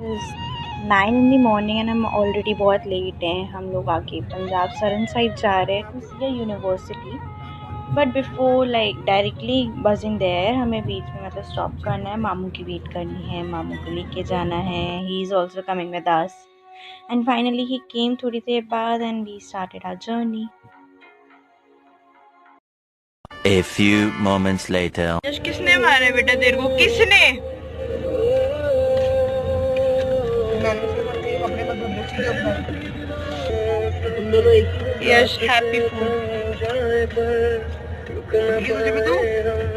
9 in the morning and हम already बहुत late हैं। हम लोग आके पंजाब सरन साइड जा रहे हैं to see university, but before like directly budging there हमें बीच में मतलब स्टॉप करना है, मामू की वेट करनी है, मामू को लेके जाना है। He is also coming with us and finally he came थोड़ी देर बाद and we started our journey. A few moments later. किसने मारा बेटा तेरे को, किसने? Yes, happy food.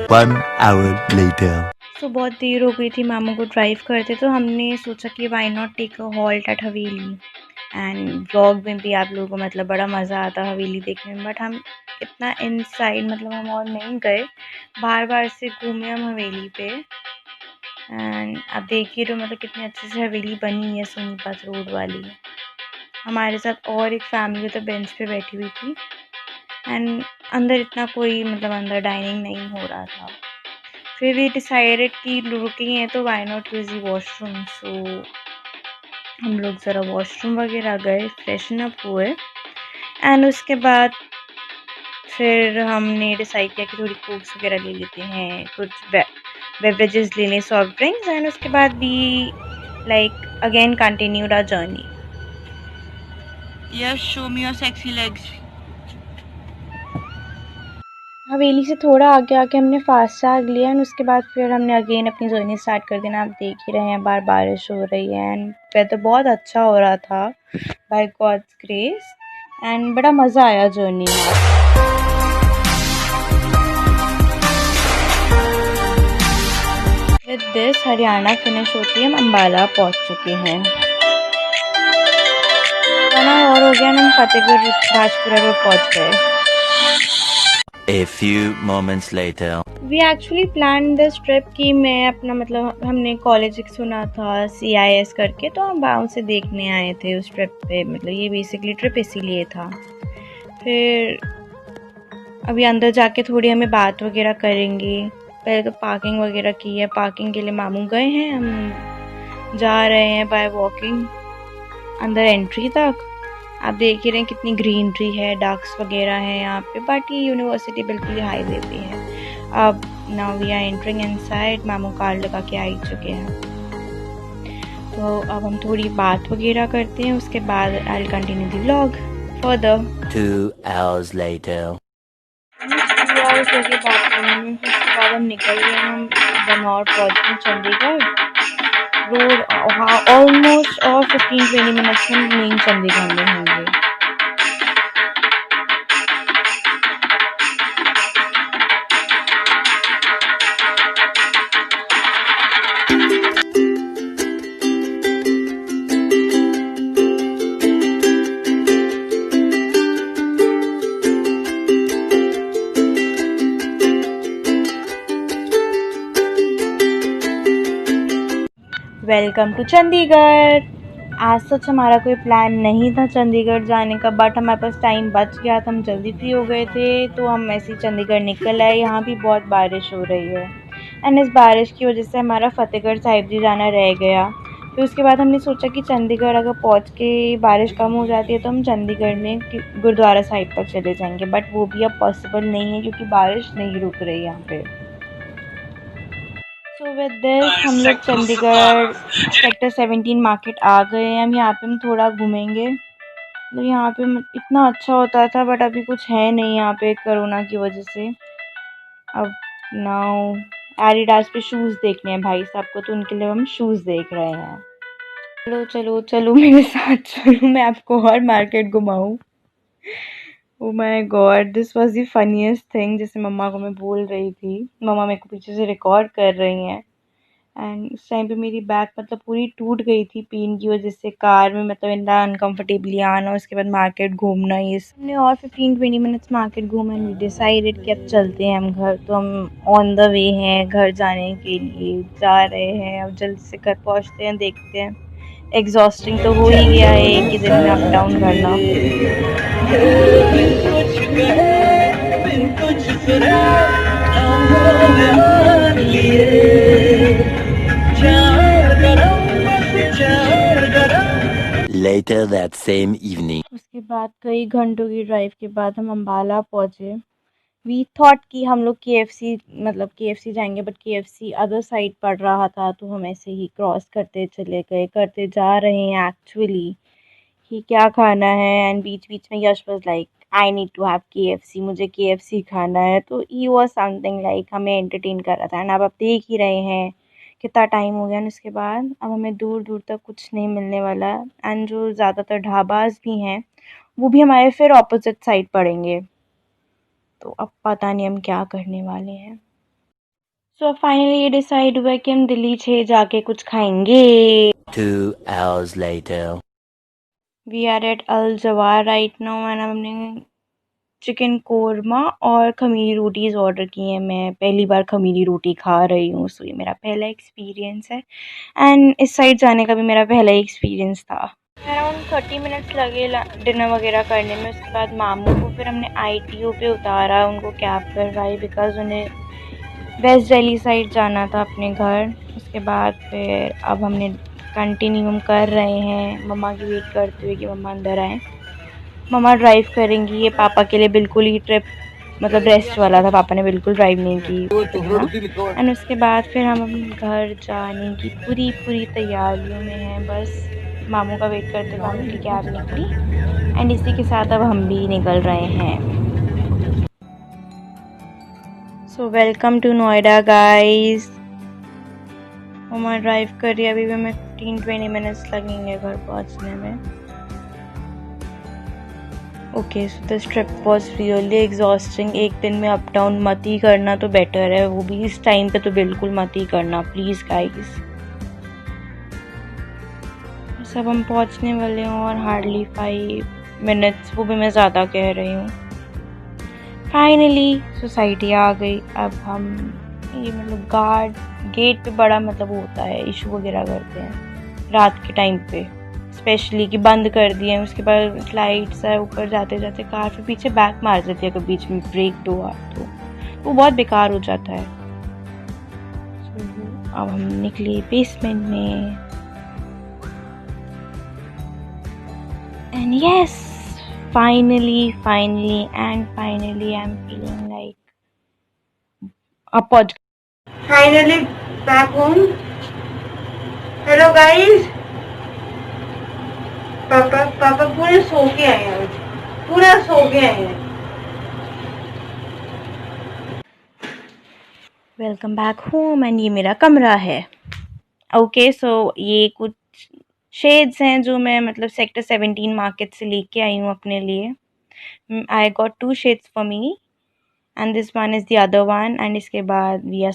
1 hour later. तो बहुत देर हो गई थी मामू को ड्राइव करते, तो हमने सोचा कि why not take a halt at haveli. And vlog में भी आप लोगों को मतलब बड़ा मज़ा आता हवेली देखने में, बट हम इतना इनसाइड मतलब हम और नहीं गए, बार बार से घूमे हम हवेली पे। एंड आप देखिए तो मतलब कितनी अच्छे से हवेली बनी है सोनीपत रोड वाली। हमारे साथ और एक फैमिली तो बेंच पे बैठी हुई थी एंड अंदर इतना कोई मतलब अंदर डाइनिंग नहीं हो रहा था। फिर वी डिसाइडेड कि रुकेंगे तो why not use the washroom. So हम लोग ज़रा वॉशरूम वगैरह गए, फ्रेशन अप हुए एंड उसके बाद फिर हमने डिसाइड किया कि थोड़ी कोक्स वगैरह ले लेते हैं, कुछ बेवरेजेस ले लें, सॉफ्ट ड्रिंक्स, एंड उसके बाद we like again continued our journey. Yes, show me your sexy legs. Haveli से थोड़ा आगे आके हमने फास्टैग लिया एंड उसके बाद फिर हमने अगेन अपनी जर्नी स्टार्ट कर देना। आप देख ही रहे हैं बार बारिश हो रही है एंड वेदर बहुत अच्छा हो रहा था बाय गॉड्स ग्रेस एंड बड़ा मज़ा आया जर्नी में। विद दिस हरियाणा फिनिश होती है, हम अम्बाला पहुंच चुके हैं। खाना और हो गया, हम फतेहपुर राजपुरा रोड पहुंच गए। A few moments later. We actually plan this trip कि मैं अपना मतलब हमने कॉलेज सुना था CIS करके, तो हम वहाँ से देखने आए थे उस ट्रिप पे। मतलब ये बेसिकली ट्रिप इसीलिए था। फिर अभी अंदर जाके थोड़ी हमें बात वगैरह करेंगे। पहले तो पार्किंग वगैरह की है, पार्किंग के लिए मामू गए हैं, हम जा रहे हैं बाय वॉकिंग अंदर एंट्री तक। आप देख ही रहे हैं कितनी ग्रीनरी है, डक्स वगैरह हैं यहाँ पे, बट ये यूनिवर्सिटी बिल्कुल हाईवे पे है। अब now we are entering inside, मामू कार्ड लगा के आ ही चुके हैं। तो अब हम थोड़ी बात वगैरह करते हैं, उसके बाद I will continue the vlog further. 2 hours later. 2 hours लगे बात करने में। फिर उसके बाद हम निकल गए, हम बनौर पहुँच गए, चंडीगढ़ रोड। ऑलमोस्ट और 15-20 मिनट्स में मेन चंडीगढ़ में होंगे। Welcome to Chandigarh. आज सच हमारा कोई प्लान नहीं था चंडीगढ़ जाने का, बट हमारे पास टाइम बच गया था, हम जल्दी फ्री हो गए थे, तो हम ऐसे ही चंडीगढ़ निकल आए। यहाँ भी बहुत बारिश हो रही है एंड इस बारिश की वजह से हमारा फतेहगढ़ साहिब जी जाना रह गया। फिर उसके बाद हमने सोचा कि चंडीगढ़ अगर पहुँच के बारिश कम हो जाती है तो हम चंडीगढ़ में गुरुद्वारा साहिब पर चले जाएंगे, बट वो भी अब पॉसिबल नहीं है क्योंकि बारिश नहीं रुक रही यहाँ पे। सो विद दिस हम लोग चंडीगढ़ सेक्टर 17 मार्केट आ गए हैं। हम यहाँ पे हम थोड़ा घूमेंगे। तो यहाँ पे इतना अच्छा होता था, बट अभी कुछ है नहीं यहाँ पे कोरोना की वजह से। अब नाउ एडिडास पे शूज़ देखने हैं भाई साहब को, तो उनके लिए हम शूज़ देख रहे हैं। चलो चलो चलो मेरे साथ चलो, मैं आपको और मार्केट घुमाऊँ। Oh my God, this was the funniest thing. जैसे मम्मा को मैं बोल रही थी, मम्मा मेरे को पीछे से रिकॉर्ड कर रही हैं एंड उस टाइम पे मेरी बैक मतलब पूरी टूट गई थी पेन की वजह से। कार में मतलब इतना अनकम्फर्टेबली आना, उसके बाद मार्केट घूमना, ये सब हमने और 15-20 मिनट्स मार्केट घूमा एंड वी डिसाइडेड कि अब चलते हैं हम घर। तो हम ऑन द वे हैं घर जाने के लिए, जा रहे हैं। अब जल्दी से घर पहुँचते हैं, देखते हैं। एग्जॉस्टिंग तो हो ही गया है एक ही दिन में अप डाउन करना। Later that same evening. उसके बाद कई घंटों की ड्राइव के बाद हम अम्बाला पहुँचे। वी थॉट कि हम लोग केएफसी मतलब केएफसी जाएंगे, बट केएफसी अदर साइड पड़ रहा था, तो हम ऐसे ही क्रॉस करते चले गए, करते जा रहे हैं एक्चुअली कि क्या खाना है। एंड बीच बीच में Yash was like I need to have KFC, मुझे केएफसी खाना है। तो ही वाज समथिंग लाइक हमें एंटरटेन कर रहा था। एंड अब आप देख ही रहे हैं कितना टाइम हो गया। और उसके बाद अब हमें दूर दूर तक कुछ नहीं मिलने वाला। एंड जो ज़्यादातर ढाबाज भी हैं वो भी हमारे फिर ऑपोजिट साइड पड़ेंगे। तो अब पता नहीं हम क्या करने वाले हैं। सो फाइनली ये डिसाइड हुआ कि हम दिल्ली 6 जाके कुछ खाएंगे। 2 hours later. We are at Al Jawahar right now and हमने चिकन कोरमा और खमीरी रोटीज़ ऑर्डर की हैं। मैं पहली बार खमीरी रोटी खा रही हूँ, सो ये मेरा पहला एक्सपीरियंस है। एंड इस साइड जाने का भी मेरा पहला ही एक्सपीरियंस था। अराउंड 30 मिनट्स लगे डिनर वगैरह करने में। उसके बाद मामू को फिर हमने आईटीओ पे उतारा, उनको कैब करवाई बिकॉज़ उन्हें वेस्ट दिल्ली साइड जाना था अपने घर। उसके बाद फिर अब हमने कंटिन्यू हम कर रहे हैं मम्मा की वेट करते हुए कि मम्मा अंदर आए। मम्मा ड्राइव करेंगी, ये पापा के लिए बिल्कुल ही ट्रिप मतलब रेस्ट वाला था, पापा ने बिल्कुल ड्राइव नहीं की। एंड उसके बाद फिर हम अपने घर जाने की पूरी तैयारियों में हैं। बस मामू का वेट करते मामू की कैब निकली एंड इसी के साथ अब हम भी निकल रहे हैं। So welcome to Noida guys. मम्मा ड्राइव कर रही है, अभी भी हमें 15-20 मिनट्स लगेंगे घर पहुंचने में। Okay, so this trip was really exhausting. एक दिन में अप डाउन मत ही करना तो बेटर है, वो भी इस टाइम पे तो बिल्कुल मत ही करना प्लीज़ गाइस। सब हम पहुंचने वाले हैं और हार्डली 5 मिनट्स, वो भी मैं ज़्यादा कह रही हूँ। फाइनली सोसाइटी आ गई। अब हम ये मतलब गार्ड गेट पे बड़ा मतलब होता है, इशू वगैरह करते हैं रात के टाइम पे स्पेशली कि बंद कर दिए। उसके बाद लाइट्स है, ऊपर जाते जाते कार पे पीछे बैक मार देती है कभी बीच में ब्रेक हुआ तो वो बहुत बेकार हो जाता है। अब हम निकले बेसमेंट में and yes finally I'm feeling like a podcast. Finally back home. Hello guys. पापा पूरे सो के आए हैं, पूरा सो के आए हैं। वेलकम बैक होम एंड ये मेरा कमरा है। ओके, सो ये कुछ शेड्स हैं जो मैं मतलब सेक्टर 17 मार्केट से लेके आई हूँ अपने लिए। I got 2 shades for me and this one is the other one। and इसके बाद we are